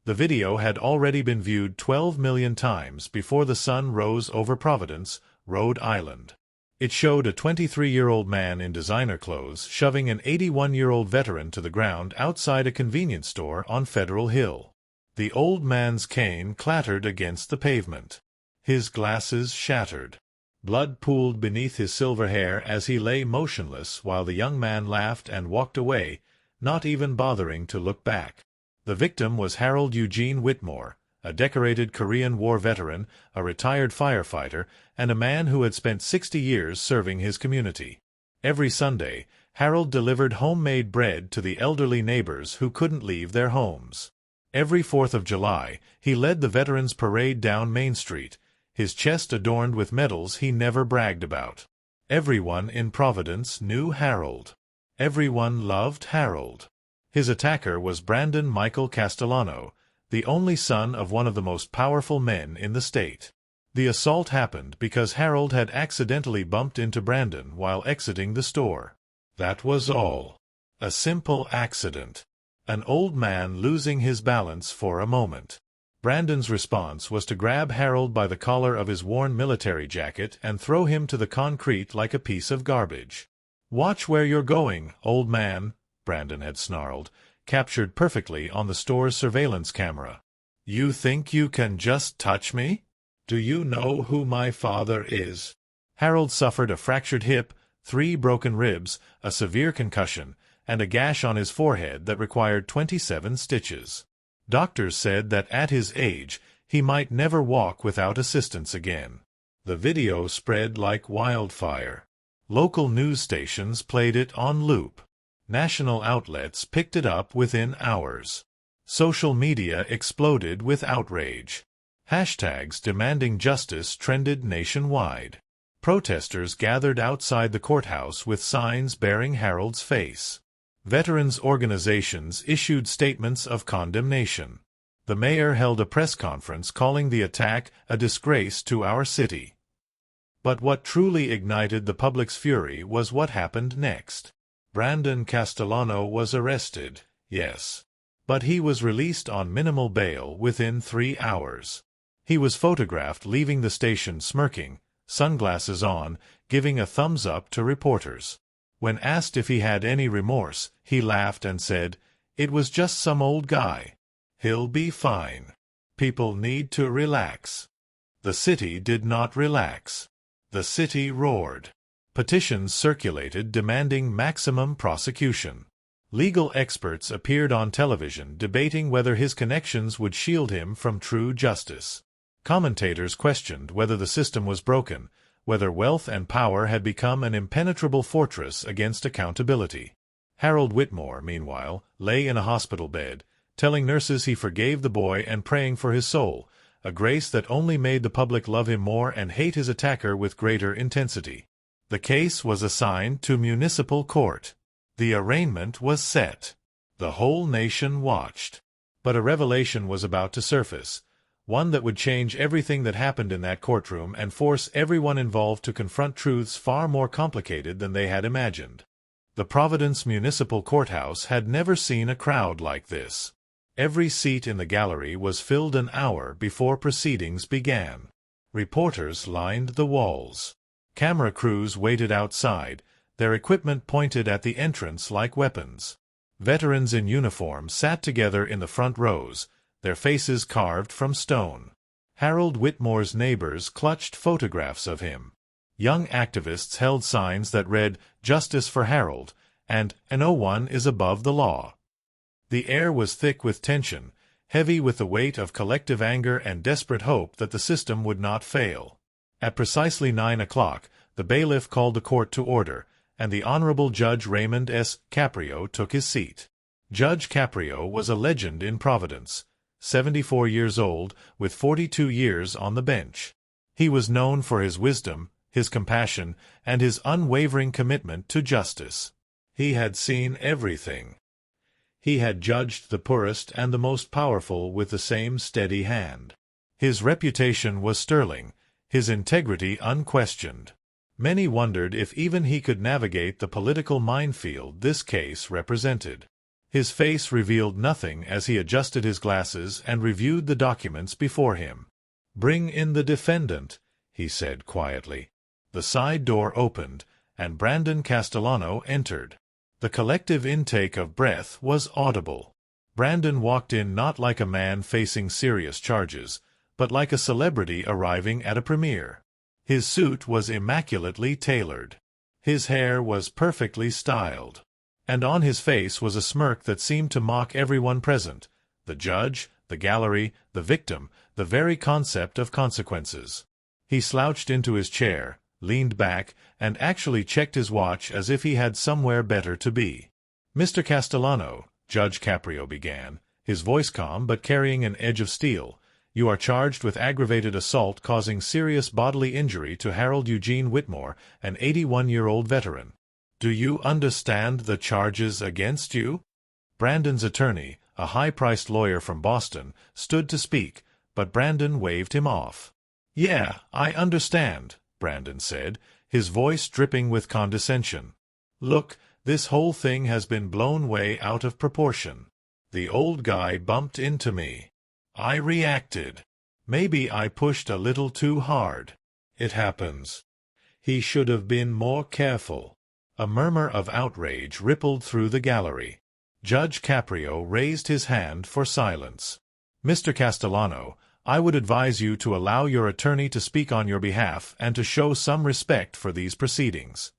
The video had already been viewed 12 million times before the sun rose over Providence, Rhode Island. It showed a 23-year-old man in designer clothes shoving an 81-year-old veteran to the ground outside a convenience store on Federal Hill. The old man's cane clattered against the pavement. His glasses shattered. Blood pooled beneath his silver hair as he lay motionless while the young man laughed and walked away, not even bothering to look back. The victim was Harold Eugene Whitmore, a decorated Korean War veteran, a retired firefighter, and a man who had spent 60 years serving his community. Every Sunday, Harold delivered homemade bread to the elderly neighbors who couldn't leave their homes. Every 4th of July, he led the Veterans Parade down Main Street, his chest adorned with medals he never bragged about. Everyone in Providence knew Harold. Everyone loved Harold. His attacker was Brandon Michael Castellano, the only son of one of the most powerful men in the state. The assault happened because Harold had accidentally bumped into Brandon while exiting the store. That was all. A simple accident. An old man losing his balance for a moment. Brandon's response was to grab Harold by the collar of his worn military jacket and throw him to the concrete like a piece of garbage. "Watch where you're going, old man," Brandon had snarled, captured perfectly on the store's surveillance camera. "You think you can just touch me? Do you know who my father is?" Harold suffered a fractured hip, 3 broken ribs, a severe concussion, and a gash on his forehead that required 27 stitches. Doctors said that at his age, he might never walk without assistance again. The video spread like wildfire. Local news stations played it on loop. National outlets picked it up within hours. Social media exploded with outrage. Hashtags demanding justice trended nationwide. Protesters gathered outside the courthouse with signs bearing Harold's face. Veterans organizations issued statements of condemnation. The mayor held a press conference calling the attack a disgrace to our city. But what truly ignited the public's fury was what happened next. Brandon Castellano was arrested, yes. But he was released on minimal bail within 3 hours. He was photographed leaving the station smirking, sunglasses on, giving a thumbs up to reporters. When asked if he had any remorse, he laughed and said, "It was just some old guy. He'll be fine. People need to relax." The city did not relax. The city roared. Petitions circulated demanding maximum prosecution. Legal experts appeared on television debating whether his connections would shield him from true justice. Commentators questioned whether the system was broken, whether wealth and power had become an impenetrable fortress against accountability. Harold Whitmore, meanwhile, lay in a hospital bed, telling nurses he forgave the boy and praying for his soul, a grace that only made the public love him more and hate his attacker with greater intensity. The case was assigned to municipal court. The arraignment was set. The whole nation watched. But a revelation was about to surface, one that would change everything that happened in that courtroom and force everyone involved to confront truths far more complicated than they had imagined. The Providence Municipal Courthouse had never seen a crowd like this. Every seat in the gallery was filled an hour before proceedings began. Reporters lined the walls. Camera crews waited outside, their equipment pointed at the entrance like weapons. Veterans in uniform sat together in the front rows, their faces carved from stone. Harold Whitmore's neighbors clutched photographs of him. Young activists held signs that read, "Justice for Harold," and "No one is above the law." The air was thick with tension, heavy with the weight of collective anger and desperate hope that the system would not fail. At precisely 9 o'clock, the bailiff called the court to order, and the Honorable Judge Raymond S. Caprio took his seat. Judge Caprio was a legend in Providence, 74 years old, with 42 years on the bench. He was known for his wisdom, his compassion, and his unwavering commitment to justice. He had seen everything. He had judged the poorest and the most powerful with the same steady hand. His reputation was sterling, his integrity unquestioned. Many wondered if even he could navigate the political minefield this case represented. His face revealed nothing as he adjusted his glasses and reviewed the documents before him. "Bring in the defendant," he said quietly. The side door opened, and Brandon Castellano entered. The collective intake of breath was audible. Brandon walked in not like a man facing serious charges, but like a celebrity arriving at a premiere. His suit was immaculately tailored. His hair was perfectly styled. And on his face was a smirk that seemed to mock everyone present: the judge, the gallery, the victim, the very concept of consequences. He slouched into his chair, leaned back, and actually checked his watch as if he had somewhere better to be. "Mr. Castellano," Judge Caprio began, his voice calm but carrying an edge of steel, "you are charged with aggravated assault causing serious bodily injury to Harold Eugene Whitmore, an 81-year-old veteran. Do you understand the charges against you?" Brandon's attorney, a high-priced lawyer from Boston, stood to speak, but Brandon waved him off. "Yeah, I understand," Brandon said, his voice dripping with condescension. "Look, this whole thing has been blown way out of proportion. The old guy bumped into me. I reacted. Maybe I pushed a little too hard. It happens. He should have been more careful." A murmur of outrage rippled through the gallery. Judge Caprio raised his hand for silence. "Mr. Castellano, I would advise you to allow your attorney to speak on your behalf and to show some respect for these proceedings."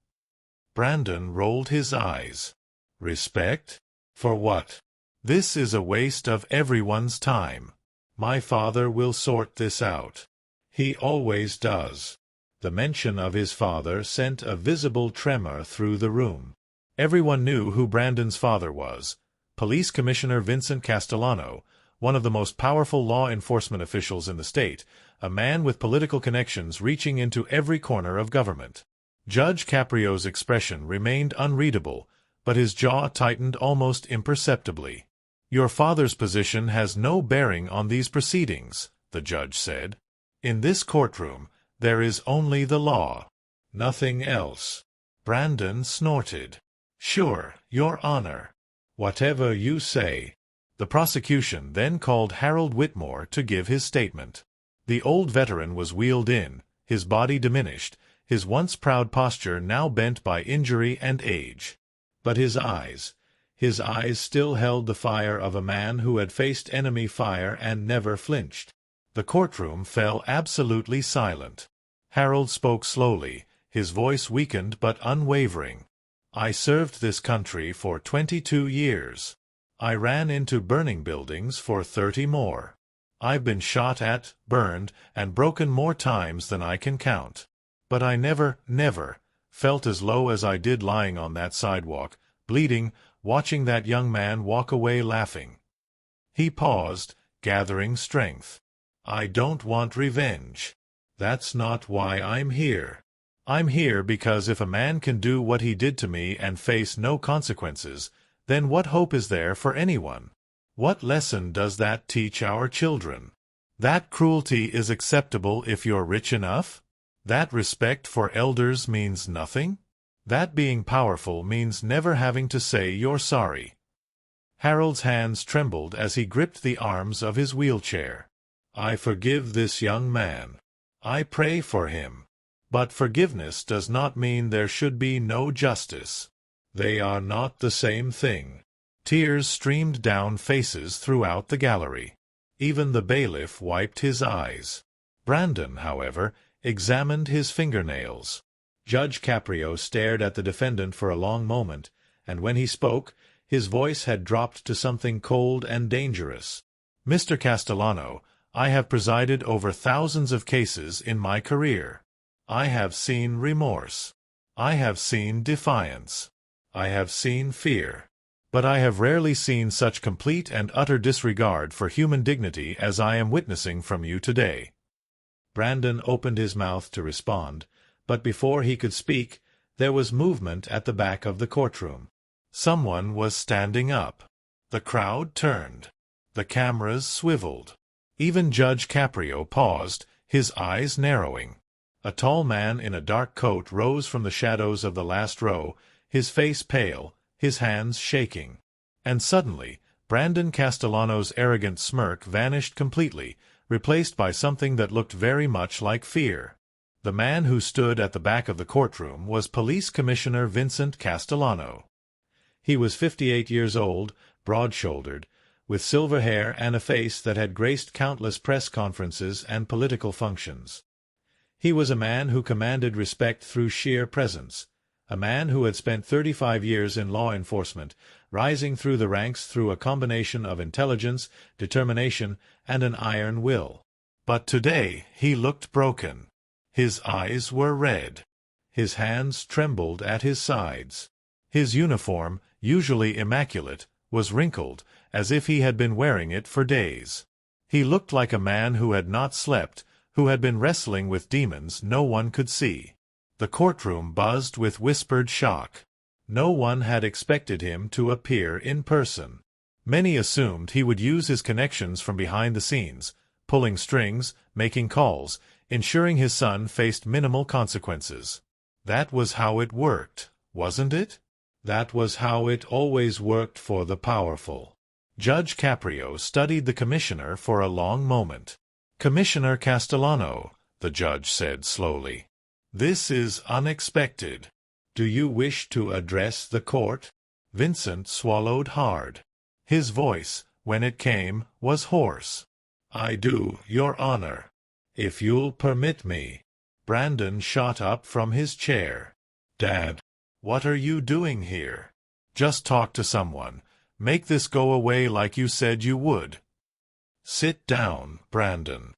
Brandon rolled his eyes. "Respect? For what? This is a waste of everyone's time. My father will sort this out. He always does." The mention of his father sent a visible tremor through the room. Everyone knew who Brandon's father was: Police Commissioner Vincent Castellano, one of the most powerful law enforcement officials in the state, a man with political connections reaching into every corner of government. Judge Caprio's expression remained unreadable, but his jaw tightened almost imperceptibly. "Your father's position has no bearing on these proceedings," the judge said. "In this courtroom, there is only the law. Nothing else." Brandon snorted. "Sure, Your Honor. Whatever you say." The prosecution then called Harold Whitmore to give his statement. The old veteran was wheeled in, his body diminished, his once proud posture now bent by injury and age. But his eyes still held the fire of a man who had faced enemy fire and never flinched. The courtroom fell absolutely silent. Harold spoke slowly, his voice weakened but unwavering. "I served this country for 22 years. I ran into burning buildings for 30 more. I've been shot at, burned, and broken more times than I can count. But I never felt as low as I did lying on that sidewalk, bleeding, watching that young man walk away laughing." He paused, gathering strength. "I don't want revenge. That's not why I'm here. I'm here because if a man can do what he did to me and face no consequences, then what hope is there for anyone? What lesson does that teach our children? That cruelty is acceptable if you're rich enough? That respect for elders means nothing? That being powerful means never having to say you're sorry?" Harold's hands trembled as he gripped the arms of his wheelchair. "I forgive this young man. I pray for him. But forgiveness does not mean there should be no justice. They are not the same thing." Tears streamed down faces throughout the gallery. Even the bailiff wiped his eyes. Brandon, however, examined his fingernails. Judge Caprio stared at the defendant for a long moment, and when he spoke, his voice had dropped to something cold and dangerous. "Mr. Castellano, I have presided over thousands of cases in my career. I have seen remorse. I have seen defiance. I have seen fear. But I have rarely seen such complete and utter disregard for human dignity as I am witnessing from you today." Brandon opened his mouth to respond, but before he could speak, there was movement at the back of the courtroom. Someone was standing up. The crowd turned. The cameras swiveled. Even Judge Caprio paused, his eyes narrowing. A tall man in a dark coat rose from the shadows of the last row, his face pale, his hands shaking. And suddenly, Brandon Castellano's arrogant smirk vanished completely, replaced by something that looked very much like fear. The man who stood at the back of the courtroom was Police Commissioner Vincent Castellano. He was 58 years old, broad-shouldered, with silver hair and a face that had graced countless press conferences and political functions. He was a man who commanded respect through sheer presence, a man who had spent 35 years in law enforcement, rising through the ranks through a combination of intelligence, determination, and an iron will. But today he looked broken. His eyes were red. His hands trembled at his sides. His uniform, usually immaculate, was wrinkled, as if he had been wearing it for days. He looked like a man who had not slept, who had been wrestling with demons no one could see. The courtroom buzzed with whispered shock. No one had expected him to appear in person. Many assumed he would use his connections from behind the scenes, pulling strings, making calls, ensuring his son faced minimal consequences. That was how it worked, wasn't it? That was how it always worked for the powerful. Judge Caprio studied the commissioner for a long moment. "Commissioner Castellano," the judge said slowly, "this is unexpected. Do you wish to address the court?" Vincent swallowed hard. His voice, when it came, was hoarse. "I do, Your Honor. If you'll permit me." Brandon shot up from his chair. "Dad, what are you doing here? Just talk to someone. Make this go away like you said you would." "Sit down, Brandon."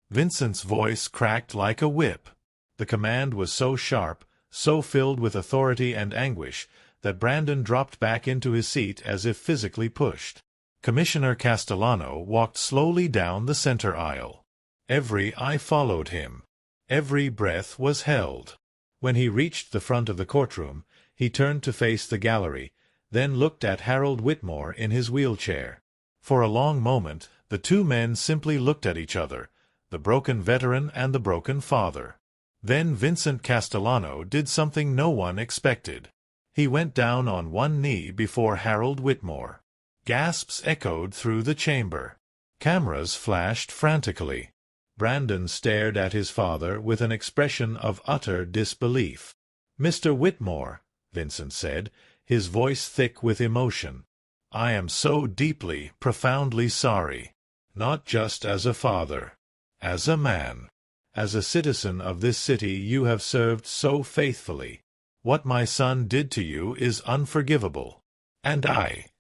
Vincent's voice cracked like a whip. The command was so sharp, so filled with authority and anguish, that Brandon dropped back into his seat as if physically pushed. Commissioner Castellano walked slowly down the center aisle. Every eye followed him. Every breath was held. When he reached the front of the courtroom, he turned to face the gallery, then looked at Harold Whitmore in his wheelchair. For a long moment, the two men simply looked at each other, the broken veteran and the broken father. Then Vincent Castellano did something no one expected. He went down on one knee before Harold Whitmore. Gasps echoed through the chamber. Cameras flashed frantically. Brandon stared at his father with an expression of utter disbelief. "Mr. Whitmore," Vincent said, his voice thick with emotion, "I am so deeply, profoundly sorry. Not just as a father. As a man. As a citizen of this city you have served so faithfully. What my son did to you is unforgivable. And I—"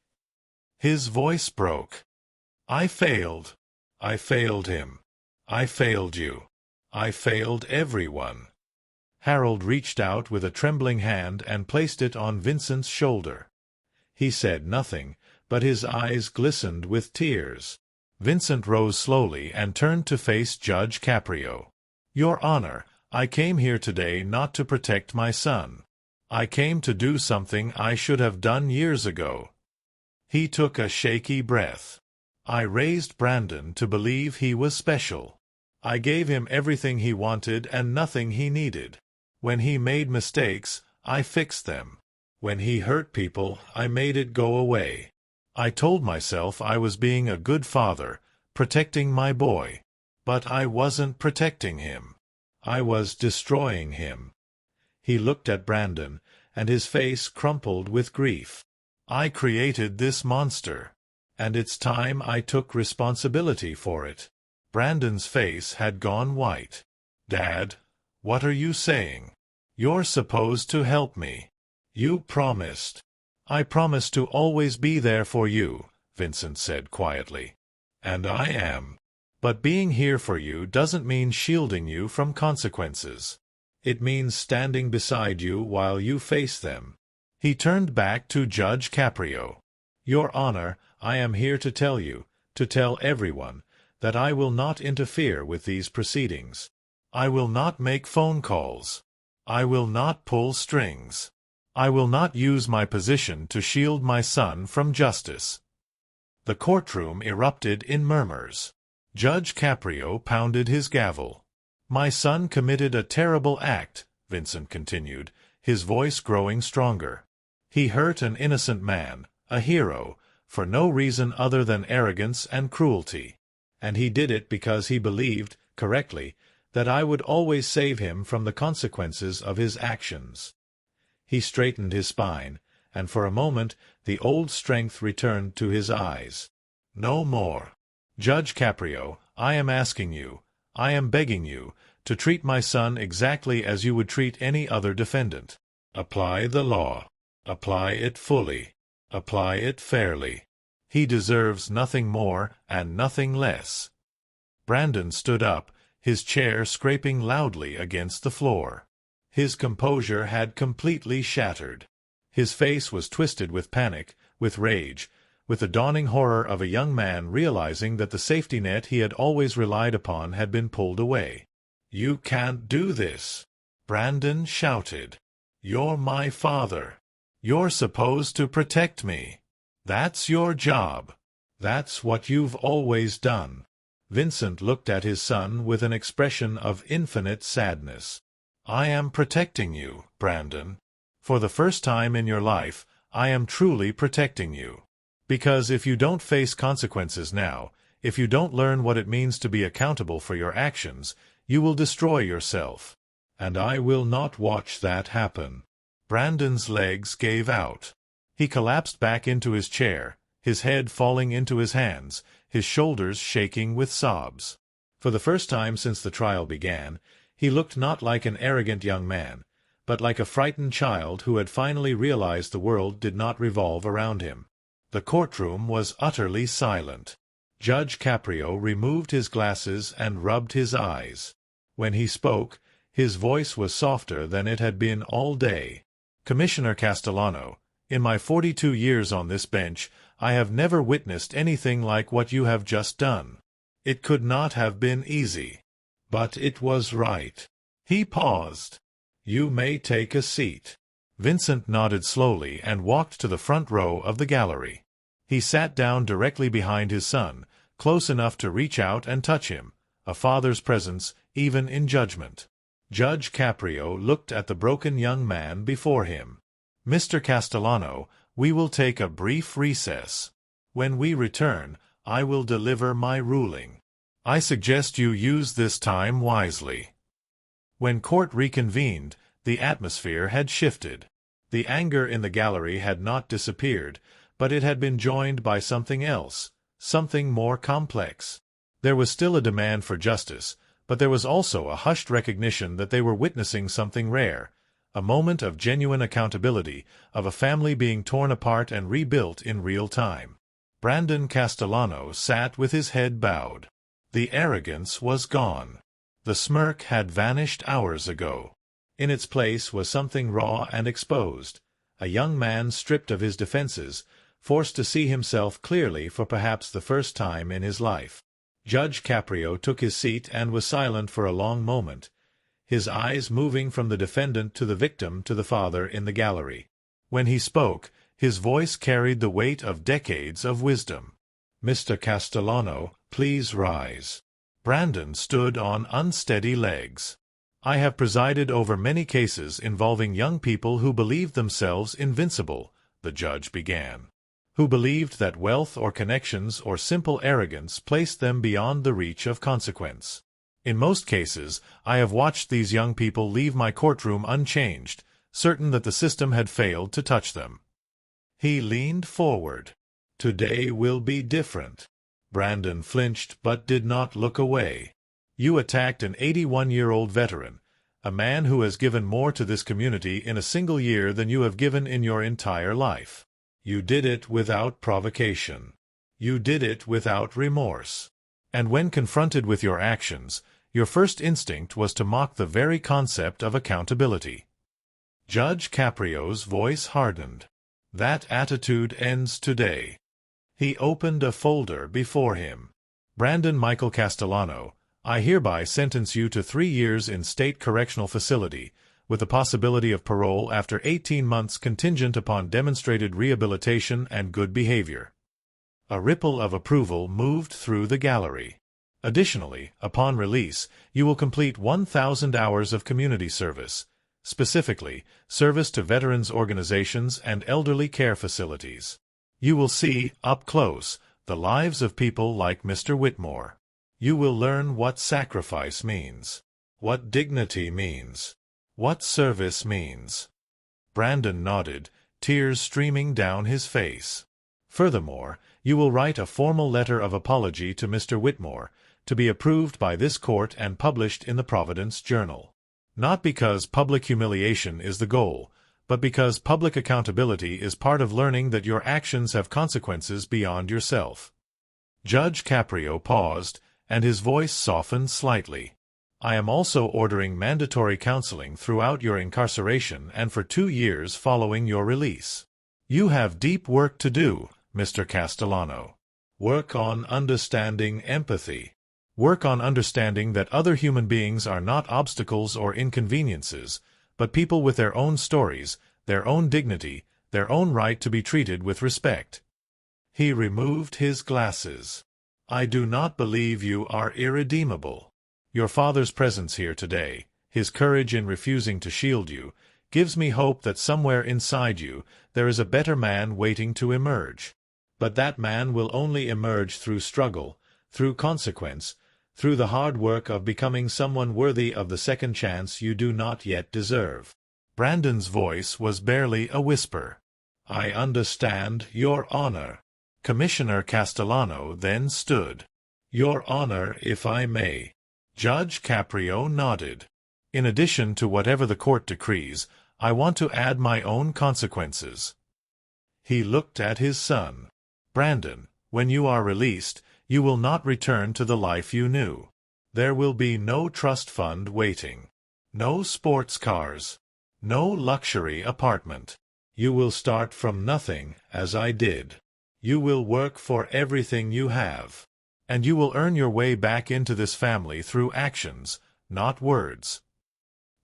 His voice broke. "I failed. I failed him. I failed you. I failed everyone." Harold reached out with a trembling hand and placed it on Vincent's shoulder. He said nothing, but his eyes glistened with tears. Vincent rose slowly and turned to face Judge Caprio. "Your Honor, I came here today not to protect my son. I came to do something I should have done years ago." He took a shaky breath. "I raised Brandon to believe he was special. I gave him everything he wanted and nothing he needed. When he made mistakes, I fixed them. When he hurt people, I made it go away. I told myself I was being a good father, protecting my boy. But I wasn't protecting him. I was destroying him." He looked at Brandon, and his face crumpled with grief. "I created this monster, and it's time I took responsibility for it." Brandon's face had gone white. "Dad, what are you saying? You're supposed to help me. You promised." "I promised to always be there for you," Vincent said quietly. "And I am. But being here for you doesn't mean shielding you from consequences. It means standing beside you while you face them." He turned back to Judge Caprio. "Your Honor, I am here to tell you, to tell everyone, that I will not interfere with these proceedings. I will not make phone calls. I will not pull strings. I will not use my position to shield my son from justice." The courtroom erupted in murmurs. Judge Caprio pounded his gavel. "My son committed a terrible act," Vincent continued, his voice growing stronger. "He hurt an innocent man, a hero, for no reason other than arrogance and cruelty. And he did it because he believed, correctly, that I would always save him from the consequences of his actions. He straightened his spine, and for a moment the old strength returned to his eyes. No more. Judge Caprio, I am asking you, I am begging you, to treat my son exactly as you would treat any other defendant. Apply the law. Apply it fully. Apply it fairly. He deserves nothing more and nothing less. Brandon stood up, his chair scraping loudly against the floor. His composure had completely shattered. His face was twisted with panic, with rage, with the dawning horror of a young man realizing that the safety net he had always relied upon had been pulled away. "You can't do this," Brandon shouted. "You're my father. You're supposed to protect me. That's your job. That's what you've always done." Vincent looked at his son with an expression of infinite sadness. "I am protecting you, Brandon. For the first time in your life, I am truly protecting you. Because if you don't face consequences now, if you don't learn what it means to be accountable for your actions, you will destroy yourself. And I will not watch that happen." Brandon's legs gave out. He collapsed back into his chair, his head falling into his hands, his shoulders shaking with sobs. For the first time since the trial began, he looked not like an arrogant young man, but like a frightened child who had finally realized the world did not revolve around him. The courtroom was utterly silent. Judge Caprio removed his glasses and rubbed his eyes. When he spoke, his voice was softer than it had been all day. "Commissioner Castellano, in my 42 years on this bench, I have never witnessed anything like what you have just done. It could not have been easy. But it was right." He paused. "You may take a seat." Vincent nodded slowly and walked to the front row of the gallery. He sat down directly behind his son, close enough to reach out and touch him, a father's presence even in judgment. Judge Caprio looked at the broken young man before him. "Mr. Castellano, we will take a brief recess. When we return, I will deliver my ruling. I suggest you use this time wisely." When court reconvened, the atmosphere had shifted. The anger in the gallery had not disappeared, but it had been joined by something else, something more complex. There was still a demand for justice, but there was also a hushed recognition that they were witnessing something rare, a moment of genuine accountability, of a family being torn apart and rebuilt in real time. Brandon Castellano sat with his head bowed. The arrogance was gone. The smirk had vanished hours ago. In its place was something raw and exposed, a young man stripped of his defenses, forced to see himself clearly for perhaps the first time in his life. Judge Caprio took his seat and was silent for a long moment, his eyes moving from the defendant to the victim to the father in the gallery. When he spoke, his voice carried the weight of decades of wisdom. "Mr. Castellano, please rise." Brandon stood on unsteady legs. "I have presided over many cases involving young people who believed themselves invincible," the judge began, "who believed that wealth or connections or simple arrogance placed them beyond the reach of consequence. In most cases, I have watched these young people leave my courtroom unchanged, certain that the system had failed to touch them." He leaned forward. "Today will be different." Brandon flinched but did not look away. "You attacked an 81-year-old veteran, a man who has given more to this community in a single year than you have given in your entire life. You did it without provocation. You did it without remorse. And when confronted with your actions, your first instinct was to mock the very concept of accountability." Judge Caprio's voice hardened. "That attitude ends today." He opened a folder before him. "Brandon Michael Castellano, I hereby sentence you to 3 years in state correctional facility, with the possibility of parole after 18 months contingent upon demonstrated rehabilitation and good behavior." A ripple of approval moved through the gallery. "Additionally, upon release, you will complete 1,000 hours of community service, specifically service to veterans organizations and elderly care facilities. You will see, up close, the lives of people like Mr. Whitmore. You will learn what sacrifice means, what dignity means, what service means. Brandon nodded, tears streaming down his face. Furthermore, you will write a formal letter of apology to Mr. Whitmore, to be approved by this court and published in the Providence Journal. Not because public humiliation is the goal, but because public accountability is part of learning that your actions have consequences beyond yourself. Judge Caprio paused, and his voice softened slightly. I am also ordering mandatory counseling throughout your incarceration and for 2 years following your release. You have deep work to do, Mr. Castellano. Work on understanding empathy. Work on understanding that other human beings are not obstacles or inconveniences, but people with their own stories, their own dignity, their own right to be treated with respect. He removed his glasses. I do not believe you are irredeemable. Your father's presence here today, his courage in refusing to shield you, gives me hope that somewhere inside you there is a better man waiting to emerge. But that man will only emerge through struggle, through consequence, through the hard work of becoming someone worthy of the second chance you do not yet deserve. Brandon's voice was barely a whisper. I understand, Your Honor. Commissioner Castellano then stood. Your Honor, if I may. Judge Caprio nodded. In addition to whatever the court decrees, I want to add my own consequences. He looked at his son. Brandon, when you are released, you will not return to the life you knew. There will be no trust fund waiting, no sports cars, no luxury apartment. You will start from nothing, as I did. You will work for everything you have. And you will earn your way back into this family through actions, not words.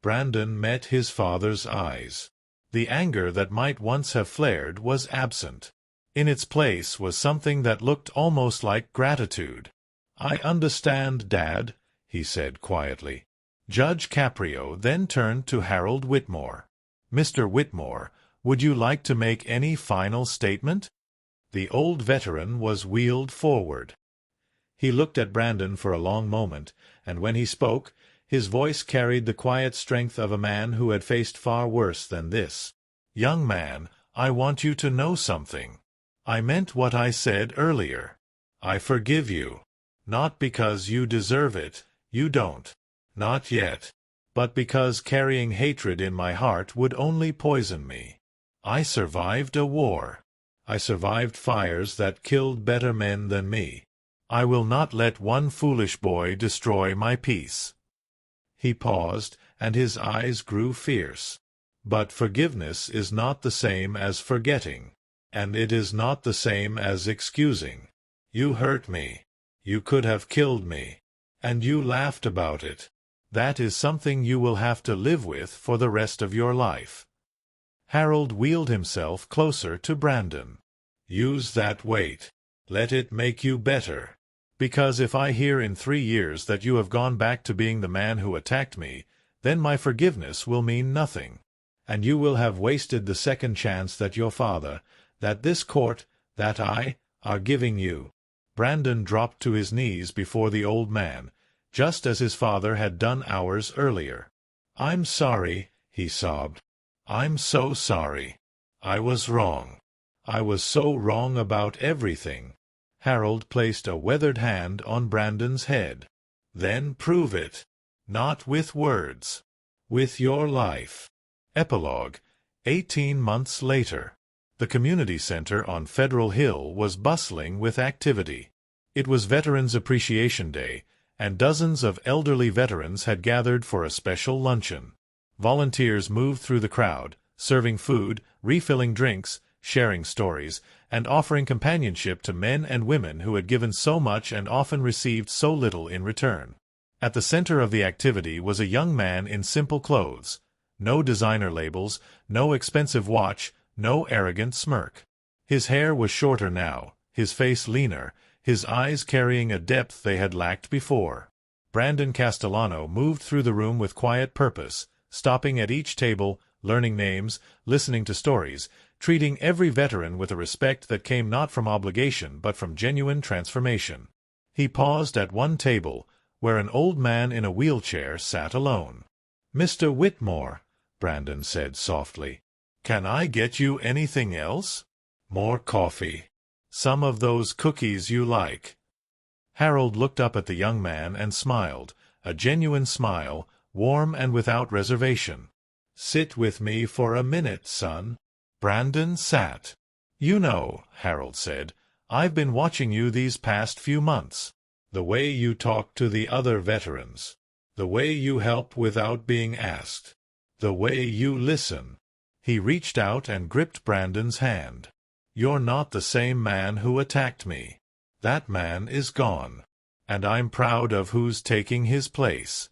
Brandon met his father's eyes. The anger that might once have flared was absent. In its place was something that looked almost like gratitude. I understand, Dad, he said quietly. Judge Caprio then turned to Harold Whitmore. Mr. Whitmore, would you like to make any final statement? The old veteran was wheeled forward. He looked at Brandon for a long moment, and when he spoke, his voice carried the quiet strength of a man who had faced far worse than this. Young man, I want you to know something. I meant what I said earlier. I forgive you. Not because you deserve it, you don't. Not yet. But because carrying hatred in my heart would only poison me. I survived a war. I survived fires that killed better men than me. I will not let one foolish boy destroy my peace. He paused, and his eyes grew fierce. But forgiveness is not the same as forgetting, and it is not the same as excusing. You hurt me. You could have killed me. And you laughed about it. That is something you will have to live with for the rest of your life. Harold wheeled himself closer to Brandon. Use that weight. Let it make you better. Because if I hear in 3 years that you have gone back to being the man who attacked me, then my forgiveness will mean nothing. And you will have wasted the second chance that your father, that this court, that I, are giving you. Brandon dropped to his knees before the old man, just as his father had done hours earlier. I'm sorry, he sobbed. I'm so sorry. I was wrong. I was so wrong about everything. Harold placed a weathered hand on Brandon's head. Then prove it. Not with words. With your life. Epilogue. 18 months later. The community center on Federal Hill was bustling with activity. It was Veterans Appreciation Day, and dozens of elderly veterans had gathered for a special luncheon. Volunteers moved through the crowd, serving food, refilling drinks, sharing stories, and offering companionship to men and women who had given so much and often received so little in return. At the center of the activity was a young man in simple clothes. No designer labels, no expensive watch, no arrogant smirk. His hair was shorter now, his face leaner, his eyes carrying a depth they had lacked before. Brandon Castellano moved through the room with quiet purpose, stopping at each table, learning names, listening to stories, treating every veteran with a respect that came not from obligation but from genuine transformation. He paused at one table, where an old man in a wheelchair sat alone. "Mr. Whitmore," Brandon said softly, "can I get you anything else? More coffee? Some of those cookies you like?" Harold looked up at the young man and smiled, a genuine smile, warm and without reservation. "Sit with me for a minute, son." Brandon sat. "You know," Harold said, "I've been watching you these past few months. The way you talk to the other veterans. The way you help without being asked. The way you listen." He reached out and gripped Brandon's hand. "You're not the same man who attacked me. That man is gone. And I'm proud of who's taking his place."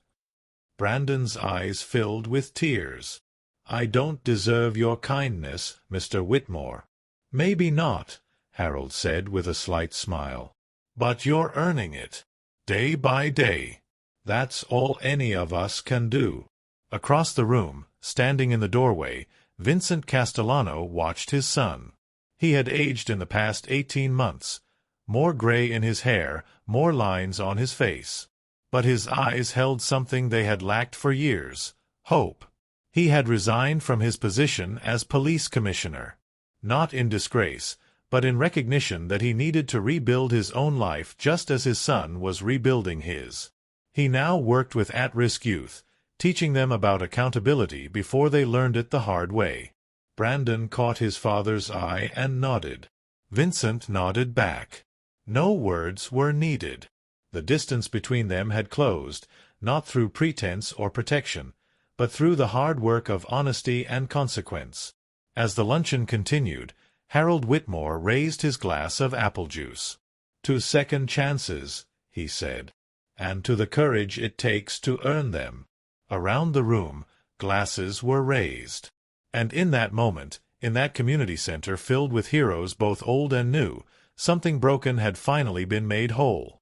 Brandon's eyes filled with tears. "I don't deserve your kindness, Mr. Whitmore." "Maybe not," Harold said with a slight smile. "But you're earning it, day by day. That's all any of us can do." Across the room, standing in the doorway, Vincent Castellano watched his son. He had aged in the past 18 months, more gray in his hair, more lines on his face. But his eyes held something they had lacked for years: hope. He had resigned from his position as police commissioner, not in disgrace, but in recognition that he needed to rebuild his own life just as his son was rebuilding his. He now worked with at-risk youth, teaching them about accountability before they learned it the hard way. Brandon caught his father's eye and nodded. Vincent nodded back. No words were needed. The distance between them had closed, not through pretense or protection, but through the hard work of honesty and consequence. As the luncheon continued, Harold Whitmore raised his glass of apple juice. "To second chances," he said, "and to the courage it takes to earn them." Around the room, glasses were raised. And in that moment, in that community center filled with heroes both old and new, something broken had finally been made whole.